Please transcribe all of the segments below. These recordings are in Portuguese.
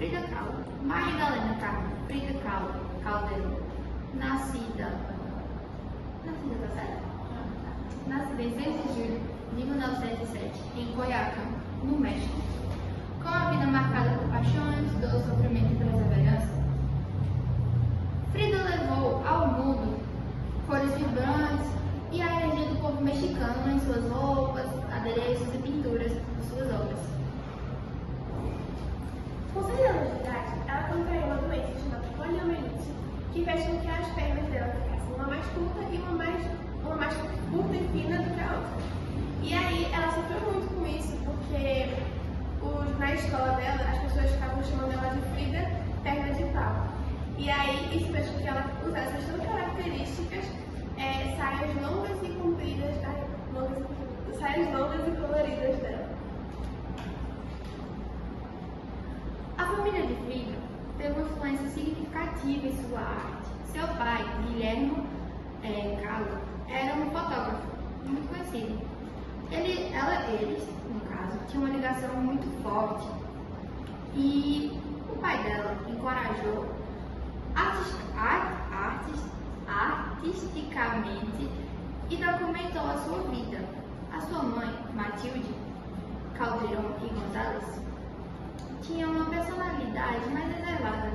Frida Kahlo, Magdalena Frida Kahlo Calderon, nascida em 6 de julho de 1907 em Coyoacán, no México. Com a vida marcada por paixões, dor, sofrimento e perseverança, Frida levou ao mundo cores vibrantes e a energia do povo mexicano em suas roupas, adereços e pinturas de suas obras. Com 6 anos de idade, ela contraiu uma doença chamada poliomielite, que fez com que as pernas dela ficassem uma mais curta e uma mais curta e fina do que a outra. E aí ela sofreu muito com isso, porque na escola dela as pessoas ficavam chamando ela de Frida Perna de Pau. E aí isso fez com que ela usasse as duas características, saias longas e compridas, saias longas e coloridas dela. A família de Frida teve uma influência significativa em sua arte. Seu pai, Guillermo Kahlo, era um fotógrafo muito conhecido. Eles, no caso, tinham uma ligação muito forte e o pai dela encorajou artisticamente e documentou a sua vida. A sua mãe, Matilde Calderón e González, tinha uma personalidade mais reservada,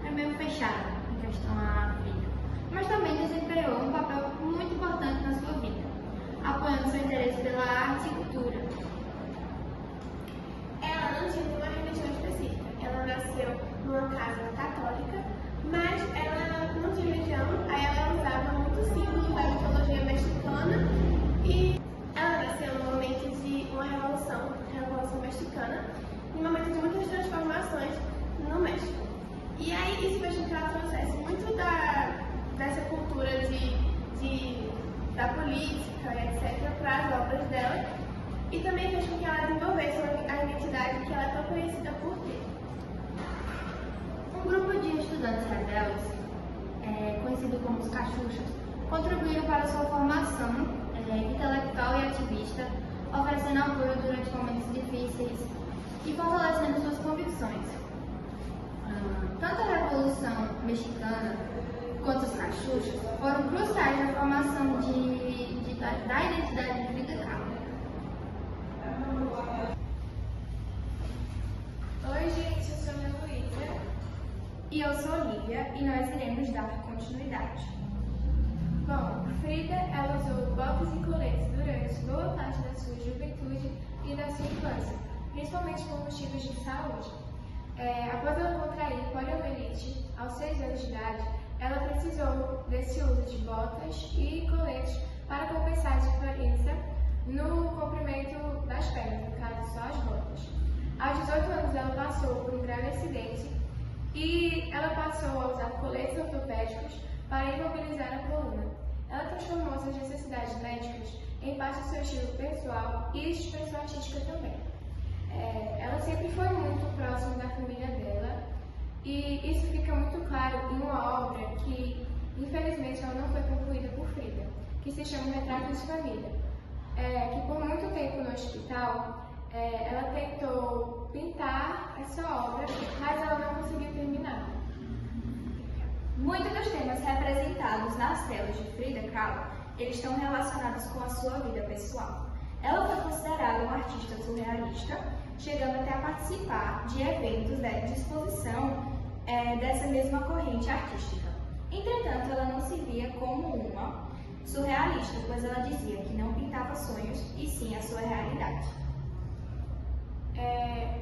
era meio fechada em questão à Frida, mas também desempenhou um papel muito importante na sua vida, apoiando seu interesse pela arte e cultura. Ela não tinha nenhuma religião específica. Ela nasceu numa casa católica, mas ela não tinha religião, aí ela usava muito símbolo da mitologia mexicana e ela nasceu no momento de uma revolução mexicana, em um momento de muitas transformações no México. E aí isso fez com que ela trouxesse muito dessa cultura da política e etc. para as obras dela, e também fez com que ela desenvolvesse a identidade que ela é tão conhecida por ter. Um grupo de estudantes rebeldes, conhecido como os Cachuchas, contribuíram para sua formação intelectual e ativista, oferecendo apoio durante momentos difíceis e fortalecendo suas convicções. Tanto a Revolução Mexicana quanto os Cachuchas foram cruciais na formação da identidade de Frida Kahlo. Oi, gente, eu sou a Ana Luísa. E eu sou Olivia, e nós iremos dar continuidade. Bom, Frida, ela usou botas e coletes durante boa parte da sua juventude e da sua infância, principalmente por motivos de saúde. Após ela contrair poliomielite, aos 6 anos de idade, ela precisou desse uso de botas e coletes para compensar a diferença no comprimento das pernas, no caso só as botas. Aos 18 anos, ela passou por um grave acidente e ela passou a usar coletes ortopédicos para imobilizar a coluna. Ela transformou essas necessidades médicas em parte do seu estilo pessoal e de expressão artística também. Ela sempre foi muito próxima da família dela e isso fica muito claro em uma obra que, infelizmente, ela não foi concluída por Frida, que se chama Retrato de Família, que por muito tempo no hospital ela tentou pintar essa obra, mas ela não conseguiu terminar. Muitos dos temas representados nas telas de Frida Kahlo, eles estão relacionados com a sua vida pessoal. Ela foi considerada uma artista surrealista, chegando até a participar de eventos de exposição dessa mesma corrente artística. Entretanto, ela não se via como uma surrealista, pois ela dizia que não pintava sonhos, e sim a sua realidade.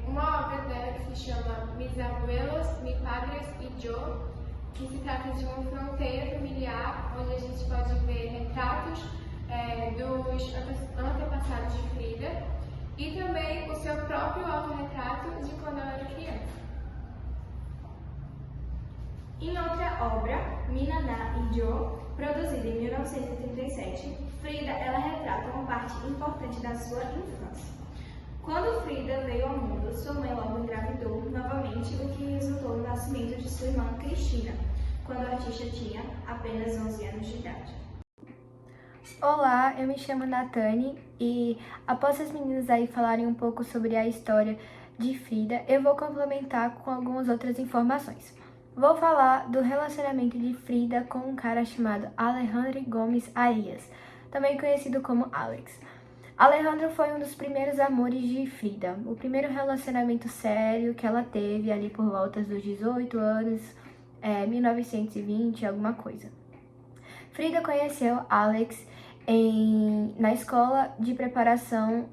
Uma obra dela que se chama Mis abuelos, mi padres y yo, que se trata de uma fronteira familiar, onde a gente pode ver retratos dos antepassados de Frida e também o seu próprio autorretrato de quando ela era criança. Em outra obra, Mi Naná y Yo, produzida em 1937, Frida ela retrata uma parte importante da sua infância. Quando Frida veio ao mundo, sua mãe logo engravidou novamente, o que resultou no nascimento de sua irmã Cristina, quando a artista tinha apenas 11 anos de idade. Olá, eu me chamo Natane e após as meninas aí falarem um pouco sobre a história de Frida, eu vou complementar com algumas outras informações. Vou falar do relacionamento de Frida com um cara chamado Alejandro Gomes Arias, também conhecido como Alex. Alejandro foi um dos primeiros amores de Frida, o primeiro relacionamento sério que ela teve ali por volta dos 18 anos, 1920, alguma coisa. Frida conheceu Alex na Escola de Preparação,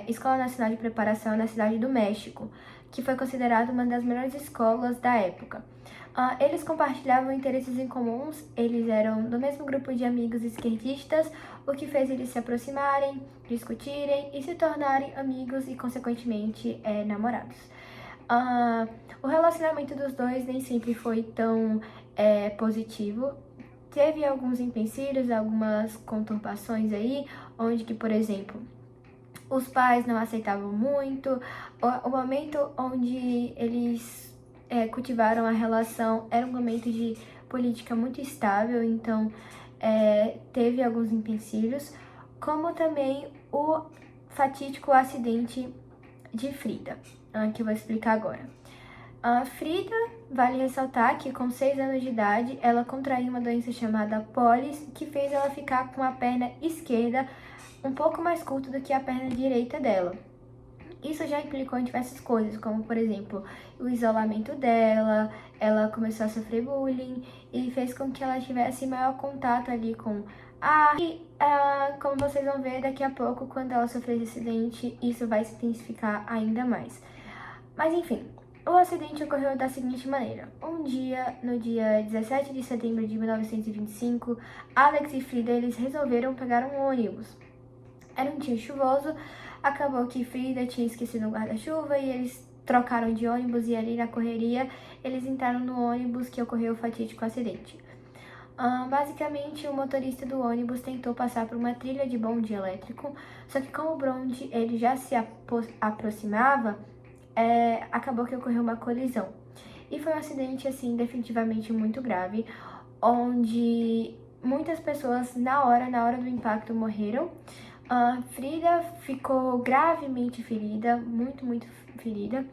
Escola Nacional de Preparação na Cidade do México, que foi considerada uma das melhores escolas da época. Eles compartilhavam interesses em comuns, eles eram do mesmo grupo de amigos esquerdistas, o que fez eles se aproximarem, discutirem e se tornarem amigos e, consequentemente, namorados. O relacionamento dos dois nem sempre foi tão positivo. Teve alguns empecilhos, algumas conturbações aí, onde que, por exemplo, os pais não aceitavam muito. O momento onde eles cultivaram a relação era um momento de política muito estável, então teve alguns empecilhos, como também o fatídico acidente de Frida, que eu vou explicar agora. Frida, vale ressaltar que com 6 anos de idade, ela contraiu uma doença chamada pólis, que fez ela ficar com a perna esquerda um pouco mais curta do que a perna direita dela. Isso já implicou em diversas coisas, como, por exemplo, o isolamento dela, ela começou a sofrer bullying e fez com que ela tivesse maior contato ali com como vocês vão ver daqui a pouco, quando ela sofrer esse acidente, isso vai se intensificar ainda mais. Mas, enfim, o acidente ocorreu da seguinte maneira. Um dia, no dia 17 de setembro de 1925, Alex e Frida, eles resolveram pegar um ônibus. Era um dia chuvoso, acabou que Frida tinha esquecido o guarda-chuva e eles trocaram de ônibus e ali na correria eles entraram no ônibus que ocorreu o fatídico acidente. Basicamente, o motorista do ônibus tentou passar por uma trilha de bonde elétrico, só que como o bonde ele já se aproximava, acabou que ocorreu uma colisão. E foi um acidente, assim, definitivamente muito grave, onde muitas pessoas na hora do impacto morreram. Frida ficou gravemente ferida, muito ferida.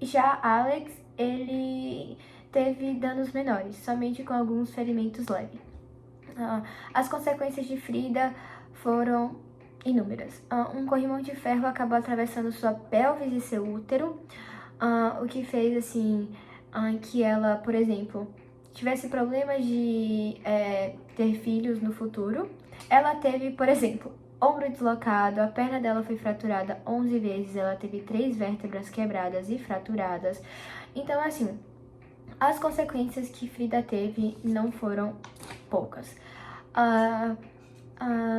Já Alex, ele teve danos menores, somente com alguns ferimentos leves. As consequências de Frida foram inúmeras. Um corrimão de ferro acabou atravessando sua pelvis e seu útero, o que fez assim que ela, por exemplo, tivesse problemas de ter filhos no futuro. Ela teve, por exemplo, ombro deslocado, a perna dela foi fraturada 11 vezes, ela teve 3 vértebras quebradas e fraturadas. Então, assim, as consequências que Frida teve não foram poucas.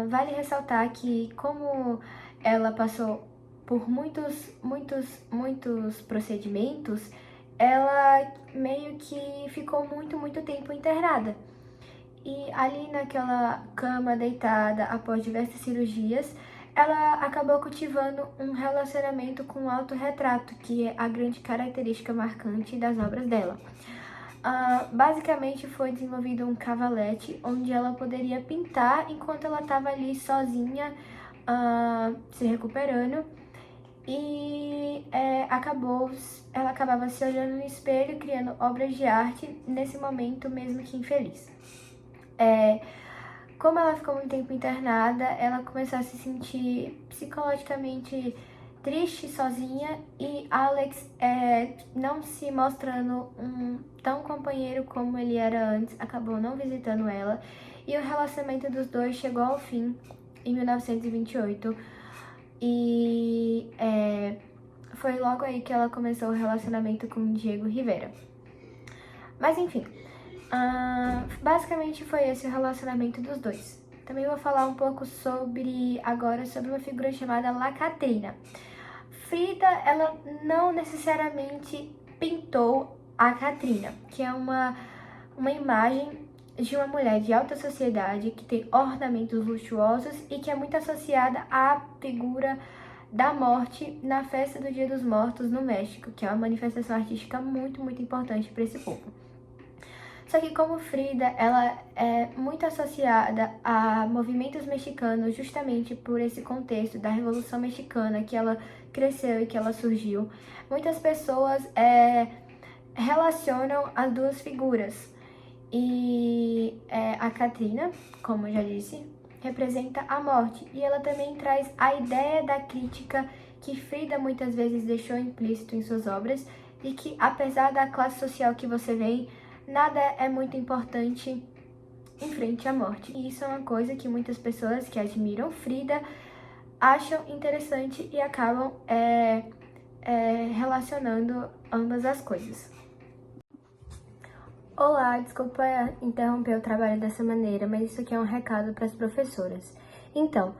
Vale ressaltar que, como ela passou por muitos procedimentos, ela meio que ficou muito tempo internada. E ali naquela cama deitada, após diversas cirurgias, ela acabou cultivando um relacionamento com o autorretrato, que é a grande característica marcante das obras dela. Basicamente foi desenvolvido um cavalete onde ela poderia pintar enquanto ela estava ali sozinha, se recuperando. E ela acabava se olhando no espelho, criando obras de arte nesse momento mesmo que infeliz. Como ela ficou muito tempo internada, ela começou a se sentir psicologicamente triste, sozinha, e Alex, não se mostrando um tão companheiro como ele era antes, acabou não visitando ela, e o relacionamento dos dois chegou ao fim em 1928, e foi logo aí que ela começou o relacionamento com Diego Rivera. Mas enfim, basicamente foi esse o relacionamento dos dois. Também vou falar um pouco agora sobre uma figura chamada La Catrina. Frida, ela não necessariamente pintou a Catrina, que é uma imagem de uma mulher de alta sociedade que tem ornamentos luxuosos e que é muito associada à figura da morte na festa do Dia dos Mortos no México, que é uma manifestação artística muito importante para esse povo. Só que como Frida, ela é muito associada a movimentos mexicanos justamente por esse contexto da Revolução Mexicana, que ela cresceu e que ela surgiu, muitas pessoas relacionam as duas figuras. E a Catrina, como eu já disse, representa a morte. E ela também traz a ideia da crítica que Frida muitas vezes deixou implícito em suas obras e que, apesar da classe social que você vem, nada é muito importante em frente à morte. E isso é uma coisa que muitas pessoas que admiram Frida acham interessante e acabam relacionando ambas as coisas. Olá, desculpa interromper o trabalho dessa maneira, mas isso aqui é um recado para as professoras. Então,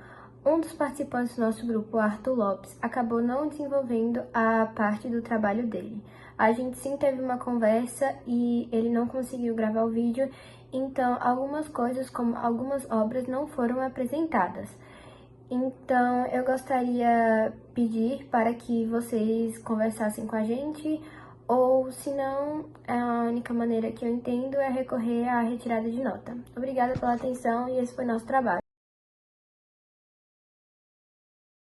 um dos participantes do nosso grupo, Arthur Lopes, acabou não desenvolvendo a parte do trabalho dele. A gente sim teve uma conversa e ele não conseguiu gravar o vídeo, então algumas coisas, como algumas obras, não foram apresentadas. Então, eu gostaria de pedir para que vocês conversassem com a gente, ou se não, a única maneira que eu entendo é recorrer à retirada de nota. Obrigada pela atenção e esse foi nosso trabalho.